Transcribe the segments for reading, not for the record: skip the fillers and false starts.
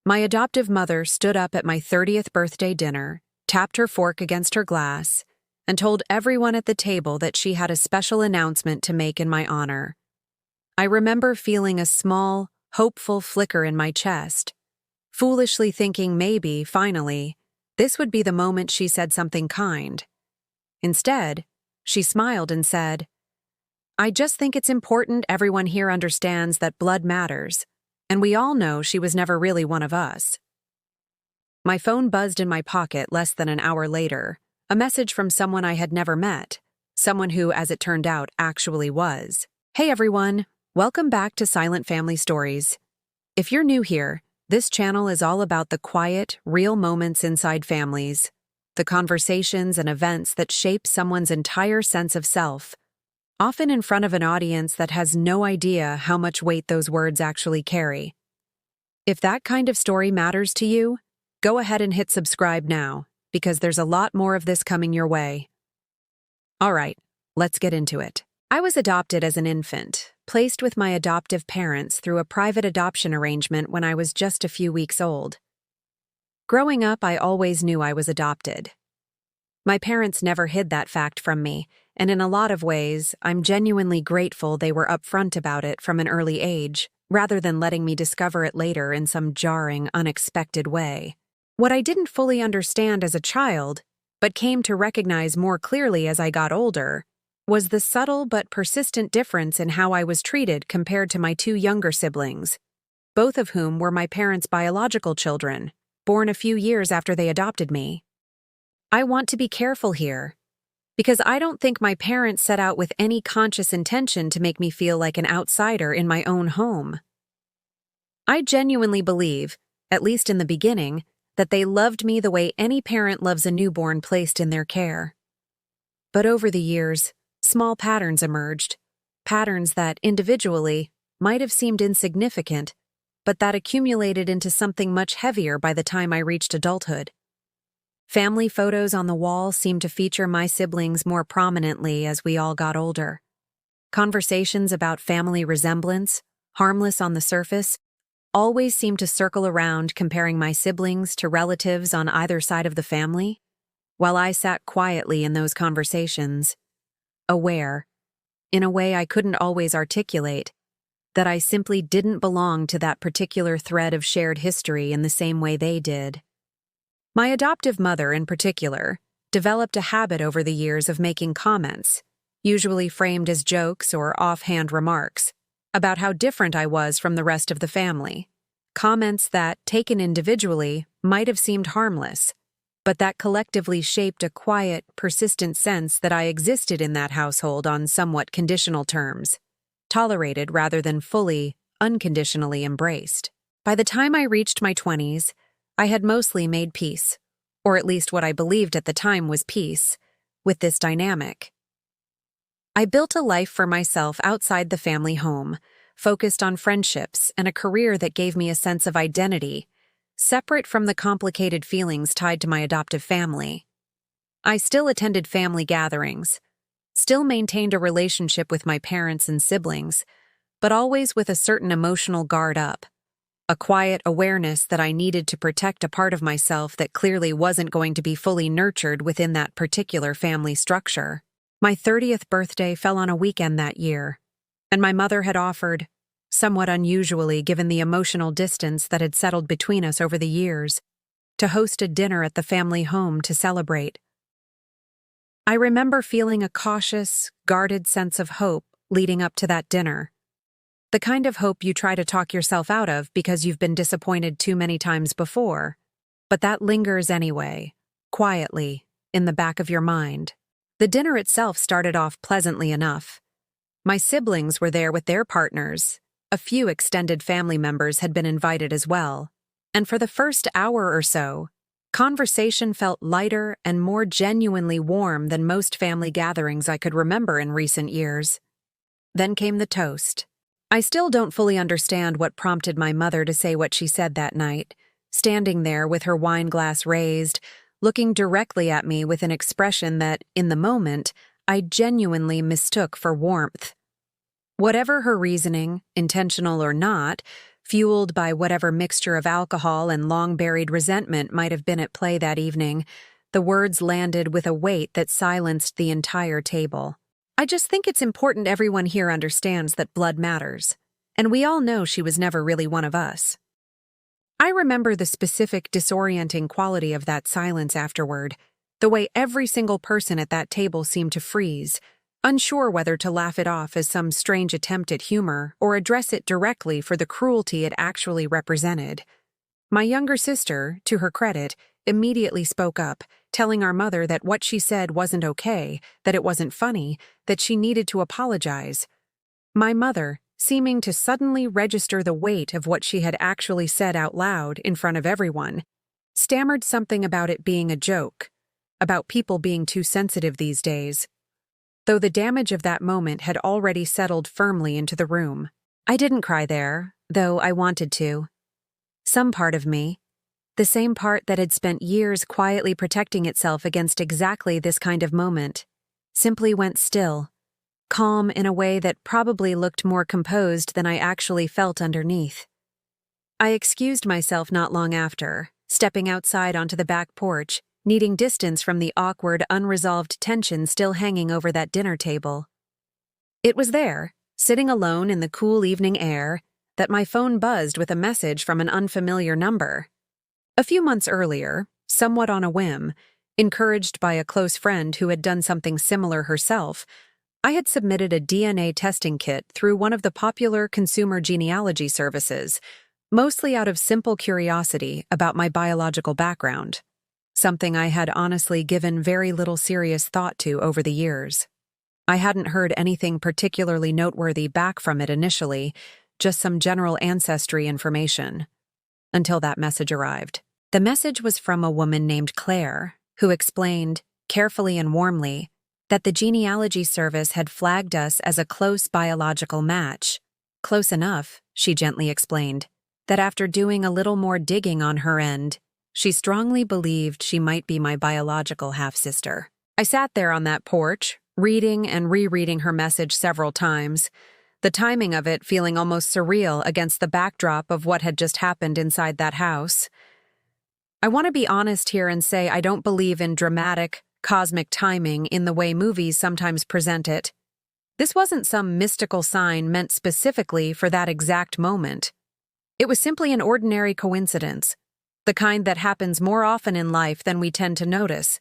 My adoptive mother stood up at my 30th birthday dinner, tapped her fork against her glass, and told everyone at the table that she had a special announcement to make in my honor. I remember feeling a small, hopeful flicker in my chest, foolishly thinking maybe, finally, this would be the moment she said something kind. Instead, she smiled and said, "I just think it's important everyone here understands that blood matters, and we all know she was never really one of us." My phone buzzed in my pocket less than an hour later, a message from someone I had never met, someone who, as it turned out, actually was. Hey everyone, welcome back to Silent Family Stories. If you're new here, this channel is all about the quiet, real moments inside families, the conversations and events that shape someone's entire sense of self, often in front of an audience that has no idea how much weight those words actually carry. If that kind of story matters to you, go ahead and hit subscribe now, because there's a lot more of this coming your way. All right, let's get into it. I was adopted as an infant, placed with my adoptive parents through a private adoption arrangement when I was just a few weeks old. Growing up, I always knew I was adopted. My parents never hid that fact from me, and in a lot of ways, I'm genuinely grateful they were upfront about it from an early age, rather than letting me discover it later in some jarring, unexpected way. What I didn't fully understand as a child, but came to recognize more clearly as I got older, was the subtle but persistent difference in how I was treated compared to my two younger siblings, both of whom were my parents' biological children, born a few years after they adopted me. I want to be careful here, because I don't think my parents set out with any conscious intention to make me feel like an outsider in my own home. I genuinely believe, at least in the beginning, that they loved me the way any parent loves a newborn placed in their care. But over the years, small patterns emerged, patterns that, individually, might have seemed insignificant, but that accumulated into something much heavier by the time I reached adulthood. Family photos on the wall seemed to feature my siblings more prominently as we all got older. Conversations about family resemblance, harmless on the surface, always seemed to circle around comparing my siblings to relatives on either side of the family, while I sat quietly in those conversations, aware, in a way I couldn't always articulate, that I simply didn't belong to that particular thread of shared history in the same way they did. My adoptive mother, in particular, developed a habit over the years of making comments, usually framed as jokes or offhand remarks, about how different I was from the rest of the family. Comments that, taken individually, might have seemed harmless, but that collectively shaped a quiet, persistent sense that I existed in that household on somewhat conditional terms, tolerated rather than fully, unconditionally embraced. By the time I reached my 20s, I had mostly made peace, or at least what I believed at the time was peace, with this dynamic. I built a life for myself outside the family home, focused on friendships and a career that gave me a sense of identity, separate from the complicated feelings tied to my adoptive family. I still attended family gatherings, still maintained a relationship with my parents and siblings, but always with a certain emotional guard up, a quiet awareness that I needed to protect a part of myself that clearly wasn't going to be fully nurtured within that particular family structure. My 30th birthday fell on a weekend that year, and my mother had offered, somewhat unusually given the emotional distance that had settled between us over the years, to host a dinner at the family home to celebrate. I remember feeling a cautious, guarded sense of hope leading up to that dinner. The kind of hope you try to talk yourself out of because you've been disappointed too many times before, but that lingers anyway, quietly, in the back of your mind. The dinner itself started off pleasantly enough. My siblings were there with their partners, a few extended family members had been invited as well, and for the first hour or so, conversation felt lighter and more genuinely warm than most family gatherings I could remember in recent years. Then came the toast. I still don't fully understand what prompted my mother to say what she said that night, standing there with her wine glass raised, looking directly at me with an expression that, in the moment, I genuinely mistook for warmth. Whatever her reasoning, intentional or not, Fueled by whatever mixture of alcohol and long-buried resentment might have been at play that evening, the words landed with a weight that silenced the entire table. "I just think it's important everyone here understands that blood matters, and we all know she was never really one of us." I remember the specific disorienting quality of that silence afterward, the way every single person at that table seemed to freeze, unsure whether to laugh it off as some strange attempt at humor or address it directly for the cruelty it actually represented. My younger sister, to her credit, immediately spoke up, telling our mother that what she said wasn't okay, that it wasn't funny, that she needed to apologize. My mother, seeming to suddenly register the weight of what she had actually said out loud in front of everyone, stammered something about it being a joke, about people being too sensitive these days. Though the damage of that moment had already settled firmly into the room. I didn't cry there, though I wanted to. Some part of me, the same part that had spent years quietly protecting itself against exactly this kind of moment, simply went still, calm in a way that probably looked more composed than I actually felt underneath. I excused myself not long after, stepping outside onto the back porch, needing distance from the awkward, unresolved tension still hanging over that dinner table. It was there, sitting alone in the cool evening air, that my phone buzzed with a message from an unfamiliar number. A few months earlier, somewhat on a whim, encouraged by a close friend who had done something similar herself, I had submitted a DNA testing kit through one of the popular consumer genealogy services, mostly out of simple curiosity about my biological background. Something I had honestly given very little serious thought to over the years. I hadn't heard anything particularly noteworthy back from it initially, just some general ancestry information. Until that message arrived. The message was from a woman named Claire, who explained, carefully and warmly, that the genealogy service had flagged us as a close biological match. Close enough, she gently explained, that after doing a little more digging on her end, she strongly believed she might be my biological half-sister. I sat there on that porch, reading and rereading her message several times, the timing of it feeling almost surreal against the backdrop of what had just happened inside that house. I want to be honest here and say I don't believe in dramatic, cosmic timing in the way movies sometimes present it. This wasn't some mystical sign meant specifically for that exact moment. It was simply an ordinary coincidence. The kind that happens more often in life than we tend to notice.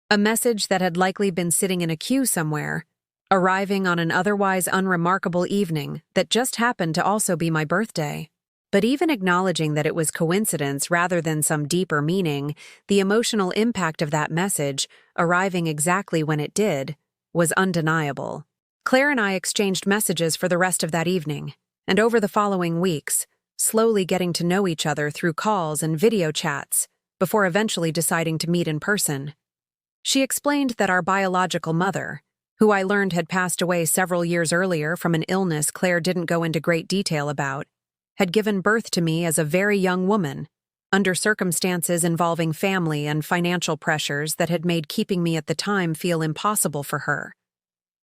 A message that had likely been sitting in a queue somewhere, arriving on an otherwise unremarkable evening that just happened to also be my birthday. But even acknowledging that it was coincidence rather than some deeper meaning, the emotional impact of that message, arriving exactly when it did, was undeniable. Claire and I exchanged messages for the rest of that evening, and over the following weeks, slowly getting to know each other through calls and video chats, before eventually deciding to meet in person. She explained that our biological mother, who I learned had passed away several years earlier from an illness Claire didn't go into great detail about, had given birth to me as a very young woman, under circumstances involving family and financial pressures that had made keeping me at the time feel impossible for her.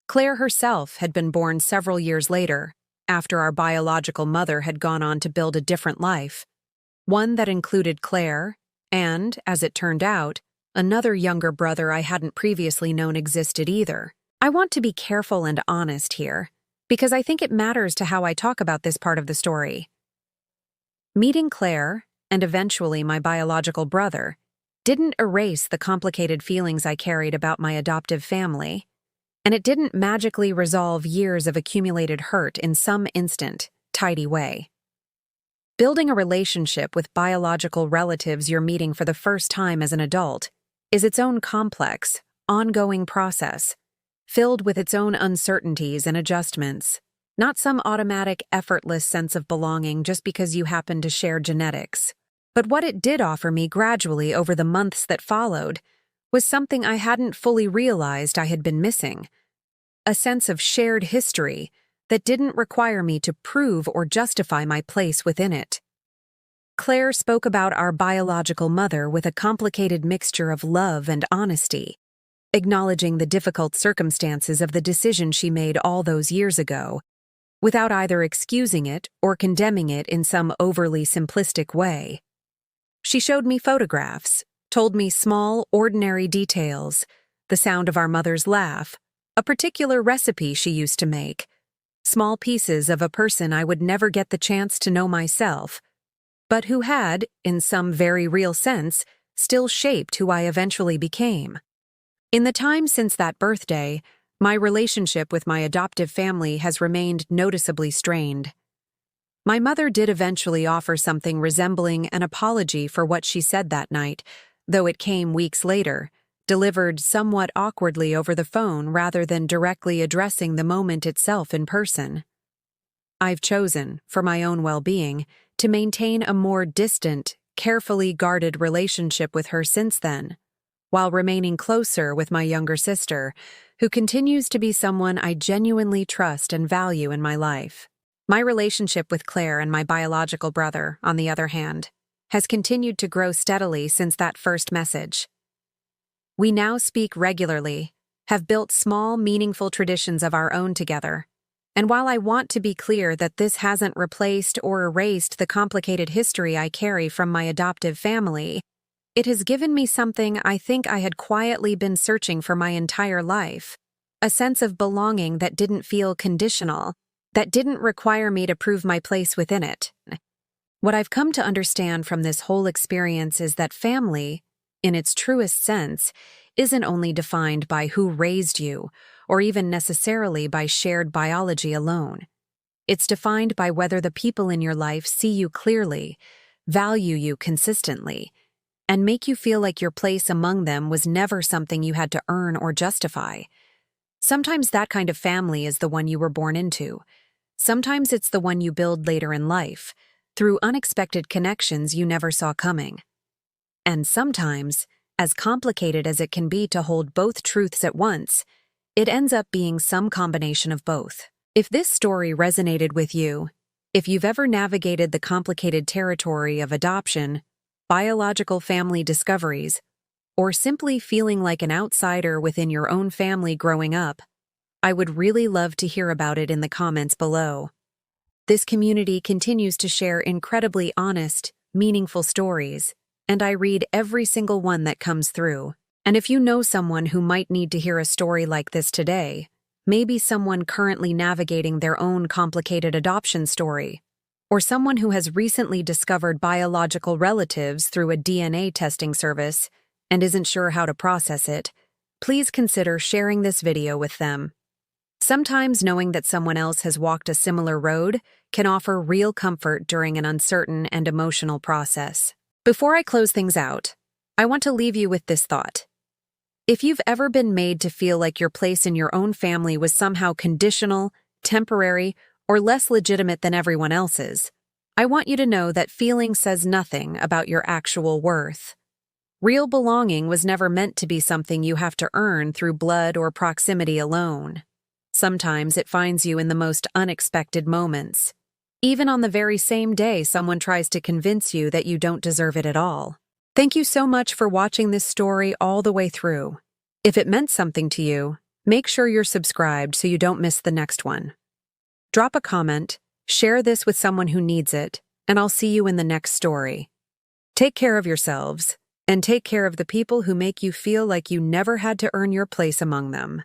Claire herself had been born several years later, after our biological mother had gone on to build a different life, one that included Claire and, as it turned out, another younger brother I hadn't previously known existed either. I want to be careful and honest here, because I think it matters to how I talk about this part of the story. Meeting Claire, and eventually my biological brother, didn't erase the complicated feelings I carried about my adoptive family, and it didn't magically resolve years of accumulated hurt in some instant, tidy way. Building a relationship with biological relatives you're meeting for the first time as an adult is its own complex, ongoing process, filled with its own uncertainties and adjustments, not some automatic, effortless sense of belonging just because you happen to share genetics. But what it did offer me gradually over the months that followed was something I hadn't fully realized I had been missing, a sense of shared history that didn't require me to prove or justify my place within it. Claire spoke about our biological mother with a complicated mixture of love and honesty, acknowledging the difficult circumstances of the decision she made all those years ago, without either excusing it or condemning it in some overly simplistic way. She showed me photographs, told me small, ordinary details, the sound of our mother's laugh, a particular recipe she used to make, small pieces of a person I would never get the chance to know myself, but who had, in some very real sense, still shaped who I eventually became. In the time since that birthday, my relationship with my adoptive family has remained noticeably strained. My mother did eventually offer something resembling an apology for what she said that night, though it came weeks later, delivered somewhat awkwardly over the phone rather than directly addressing the moment itself in person. I've chosen, for my own well-being, to maintain a more distant, carefully guarded relationship with her since then, while remaining closer with my younger sister, who continues to be someone I genuinely trust and value in my life. My relationship with Claire and my biological brother, on the other hand, has continued to grow steadily since that first message. We now speak regularly, have built small, meaningful traditions of our own together, and while I want to be clear that this hasn't replaced or erased the complicated history I carry from my adoptive family, it has given me something I think I had quietly been searching for my entire life, a sense of belonging that didn't feel conditional, that didn't require me to prove my place within it. What I've come to understand from this whole experience is that family, in its truest sense, isn't only defined by who raised you, or even necessarily by shared biology alone. It's defined by whether the people in your life see you clearly, value you consistently, and make you feel like your place among them was never something you had to earn or justify. Sometimes that kind of family is the one you were born into. Sometimes it's the one you build later in life, through unexpected connections you never saw coming. And sometimes, as complicated as it can be to hold both truths at once, it ends up being some combination of both. If this story resonated with you, if you've ever navigated the complicated territory of adoption, biological family discoveries, or simply feeling like an outsider within your own family growing up, I would really love to hear about it in the comments below. This community continues to share incredibly honest, meaningful stories, and I read every single one that comes through. And if you know someone who might need to hear a story like this today, maybe someone currently navigating their own complicated adoption story, or someone who has recently discovered biological relatives through a DNA testing service and isn't sure how to process it, please consider sharing this video with them. Sometimes knowing that someone else has walked a similar road can offer real comfort during an uncertain and emotional process. Before I close things out, I want to leave you with this thought. If you've ever been made to feel like your place in your own family was somehow conditional, temporary, or less legitimate than everyone else's, I want you to know that feeling says nothing about your actual worth. Real belonging was never meant to be something you have to earn through blood or proximity alone. Sometimes it finds you in the most unexpected moments, even on the very same day someone tries to convince you that you don't deserve it at all. Thank you so much for watching this story all the way through. If it meant something to you, make sure you're subscribed so you don't miss the next one. Drop a comment, share this with someone who needs it, and I'll see you in the next story. Take care of yourselves, and take care of the people who make you feel like you never had to earn your place among them.